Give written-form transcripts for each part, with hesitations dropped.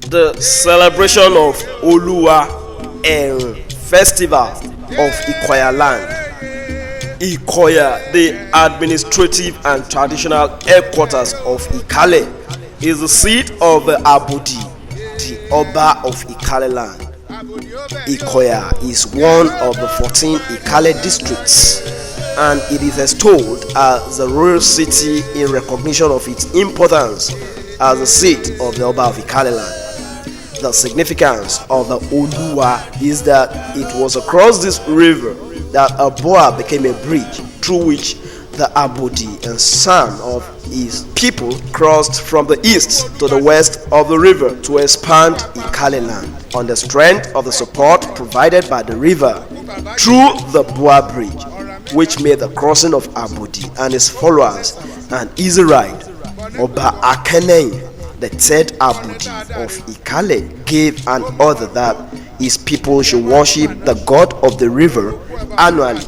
The celebration of Oluwa Eerun Festival of Ikoya land. Ikoya, the administrative and traditional headquarters of Ikale, is the seat of the Abudi, the Oba of Ikale land. Ikoya is one of the 14 Ikale districts, and it is extolled as the royal city in recognition of its importance as the seat of the Oba of Ikale land. The significance of the Oluwa is that it was across this river that a boa became a bridge through which the Abudi and some of his people crossed from the east to the west of the river to expand Ikale land on the strength of the support provided by the river through the boa bridge, which made the crossing of Abudi and his followers an easy ride. Oba Akeneng, the third Abudi of Ikale, gave an order that his people should worship the god of the river annually.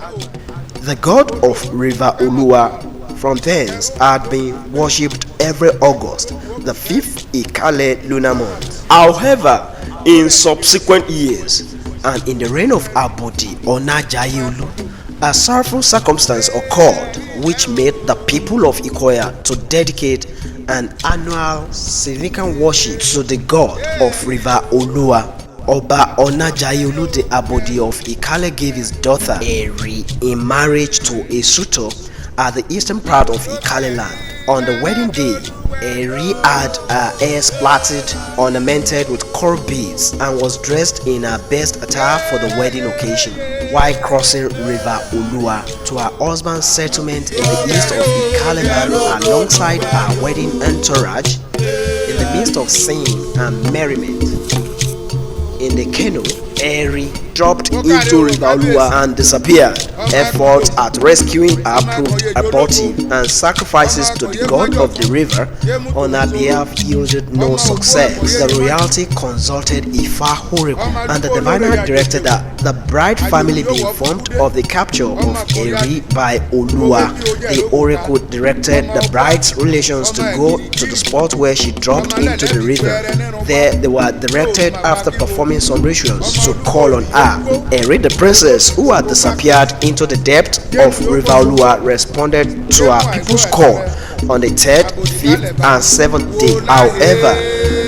The god of river Oluwa from thence had been worshipped every August, the 5th Ikale lunar month. However, in subsequent years, and in the reign of Abudi Onajayolu, a sorrowful circumstance occurred which made the people of Ikoya to dedicate an annual significant worship to the god of river Oluwa. Oba Onajayolu the Abodi of Ikale gave his daughter Eri in marriage to a suitor at the eastern part of Ikale land. On the wedding day, Eri had her hair plaited, ornamented with coral beads, and was dressed in her best attire for the wedding occasion. While crossing river Oluwa to her husband's settlement in the east of Ikale land alongside her wedding entourage, in the midst of singing and merriment in the canoe, Eri dropped into river Oluwa and disappeared. Efforts at rescuing her proved abortive, and sacrifices to the god of the river on her behalf yielded no success. The royalty consulted Ifa Oracle, and the diviner directed that the bride family be informed of the capture of Eri by Oluwa. The oracle directed the bride's relations to go to the spot where she dropped into the river. There they were directed, after performing some rituals, to call on her. Eri, the princess who had disappeared into the depth of river Oluwa, responded to her people's call on the 3rd, 5th and 7th day. However,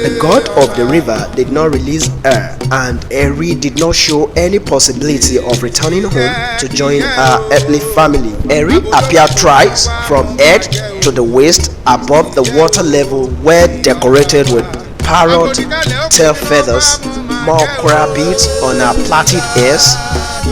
the god of the river did not release her, and Eri did not show any possibility of returning home to join her earthly family. Eri appeared thrice, from head to the waist, above the water level, where decorated with parrot tail feathers, more coral beads on her plaited hairs,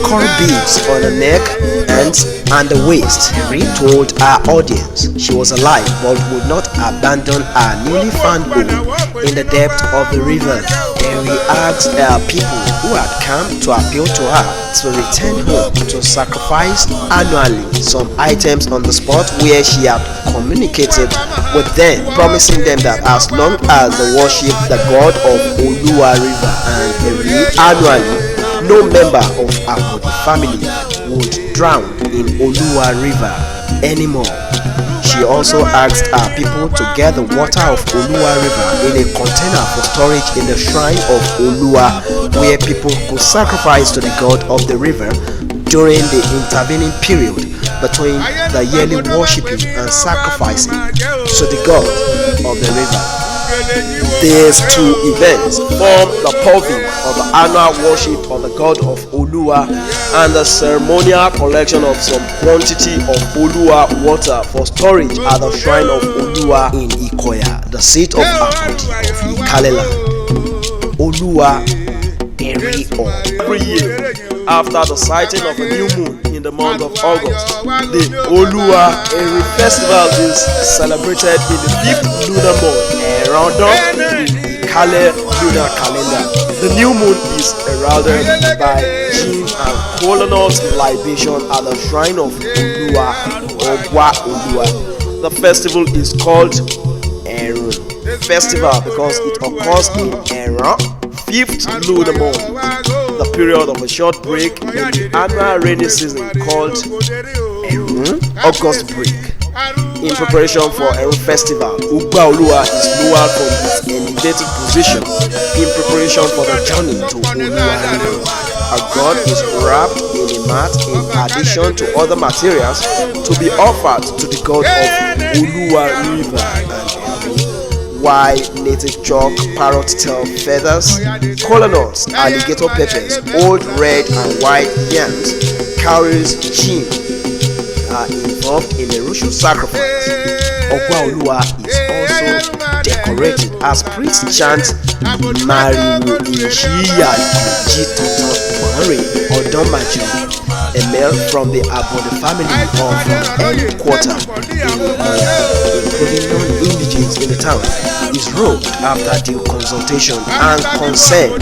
coral beads on her neck, hands, and the waist. Eri told her audience she was alive but would not abandon her newly found home in the depth of the river. Eri asked her people who had come to appeal to her to return home to sacrifice annually some items on the spot where she had communicated with them, promising them that as long as they worship the god of Oluwa river and Eri annually, no member of Abodi family would drown in Oluwa river anymore. She also asked her people to get the water of Oluwa river in a container for storage in the shrine of Oluwa, where people could sacrifice to the god of the river during the intervening period between the yearly worshipping and sacrificing to the god of the river. These two events form the purview of the annual worship of the god of Oluwa and the ceremonial collection of some quantity of Oluwa water for storage at the shrine of Oluwa in Ikoya, the seat of Abudi of Ikale land. Oluwa Eri. Every year, after the sighting of a new moon in the month of August, the Oluwa Eri festival is celebrated in the 5th lunar month, around Ikale lunar calendar. The new moon is heralded by gin and kolanut libation at the shrine of Oluwa, Ogwa Oluwa. The festival is called Eerun festival because it occurs in Eerun, 5th lunar month, the period of a short break in the annual rainy season called Eerun August break. In preparation for Eerun festival, Oluwa is lowered from his elevated position in preparation for the journey to Oluwa River. A god is wrapped in a mat in addition to other materials to be offered to the god of Oluwa River and white native chalk, parrot tail feathers, kola nuts, alligator peppers, old red and white yams, cowries, chin are involved in the ritual sacrifice. Oluwa is also decorated as priests chant Mariwo Ishiya Iji Tuntun Mare Odomajo, a male from the Abode family or from any quarter in Ikoya, including non-indigenous in the town, is robed after due consultation and consent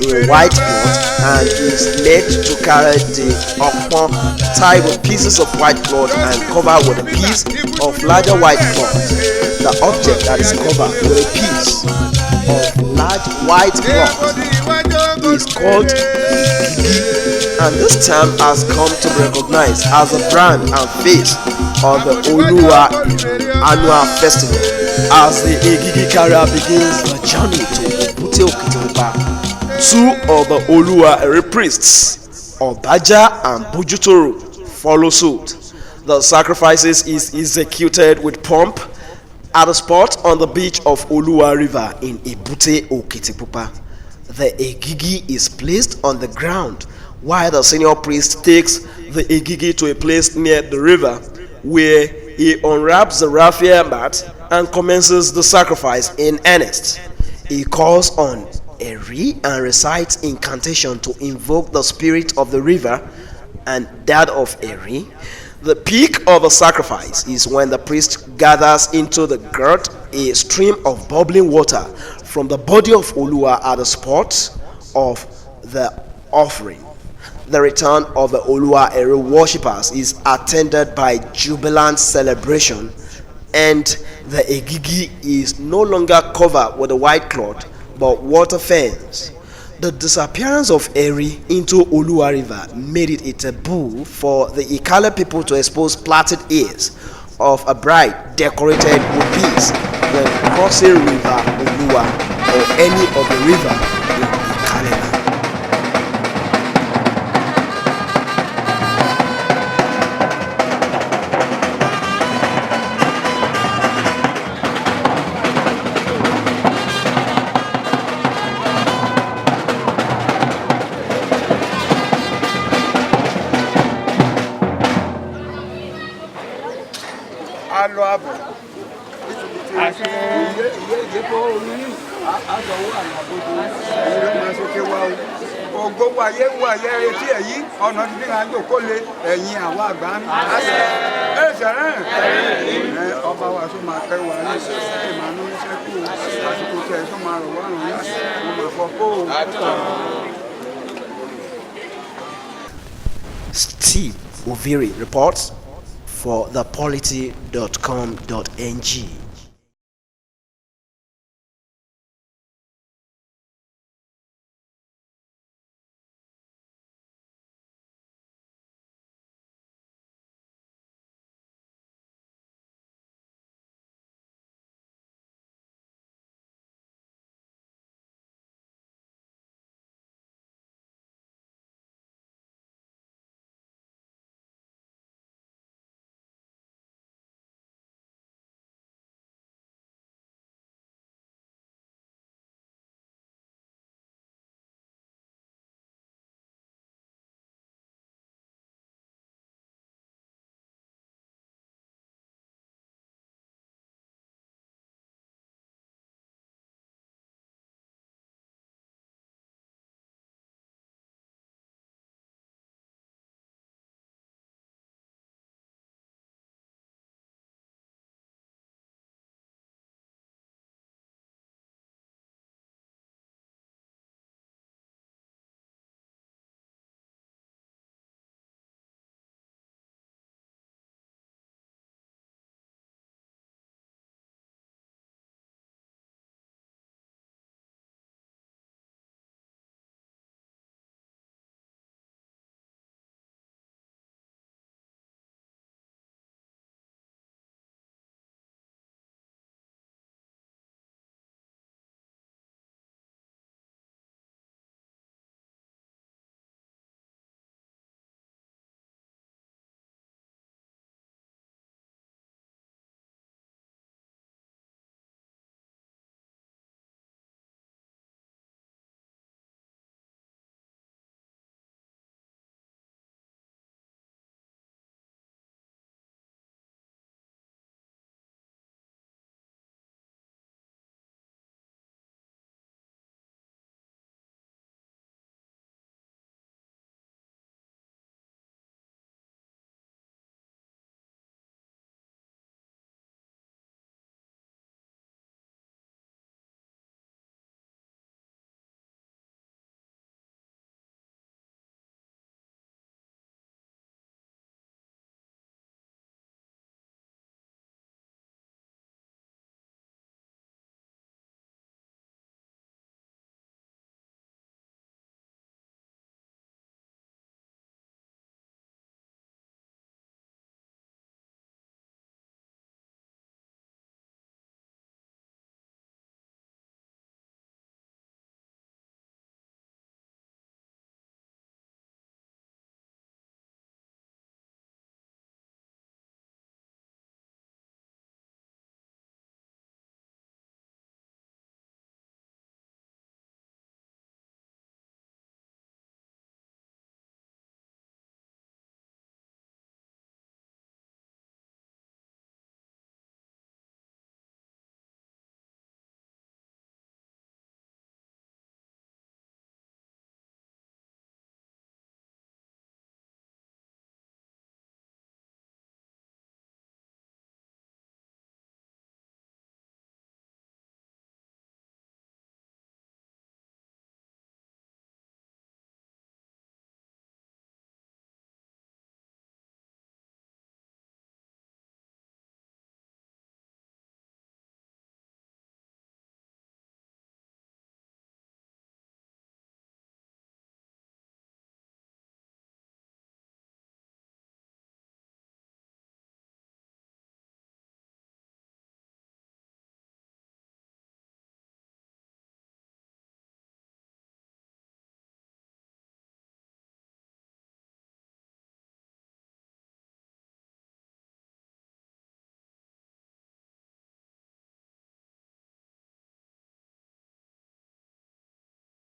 in white cloth and is made to carry the upon tied with pieces of white cloth and covered with a piece of larger white cloth. The object that is covered with a piece of large white cloth is called Ogigi, and this term has come to be recognized as a brand and face of the Oluwa annual festival. As the Ogigi carrier begins the journey to Ebute Okitepupa, two of the Oluwa priests, Obaja and Bujutoro, follow suit. The sacrifices is executed with pomp at a spot on the beach of Oluwa River in Ebute Okitepupa. The Ogigi is placed on the ground while the senior priest takes the Ogigi to a place near the river where he unwraps the raffia mat and commences the sacrifice in earnest. He calls on Eri and recites incantation to invoke the spirit of the river and that of Eri. The peak of the sacrifice is when the priest gathers into the gourd a stream of bubbling water from the body of Oluwa at the spot of the offering. The return of the Oluwa Eri worshippers is attended by jubilant celebration, and the Ogigi is no longer covered with a white cloth but water fence. The disappearance of Eri into Oluwa River made it a taboo for the Ikale people to expose plaited ears of a bride decorated with beads when crossing River Oluwa or any of the river in Ikale land. Alo abo. Ìyẹ́pọ̀ orí àjọwọ́ àlàbòdò ìlú máa sókè wá o. Ògbó wáyé retí èyí ọ̀nà tí bí àjò kó lè ẹ̀yìn àwọn àgbà ń ẹ sẹ̀rẹ̀. Ọba wa tó máa kẹ́ wà ní ìmọ̀nú iṣẹ́ kú àsìkò tẹ̀ tó máa rọ̀ wárùn yá mo máa fọ kó o. Steve Oviri reports for thepolity.com.ng.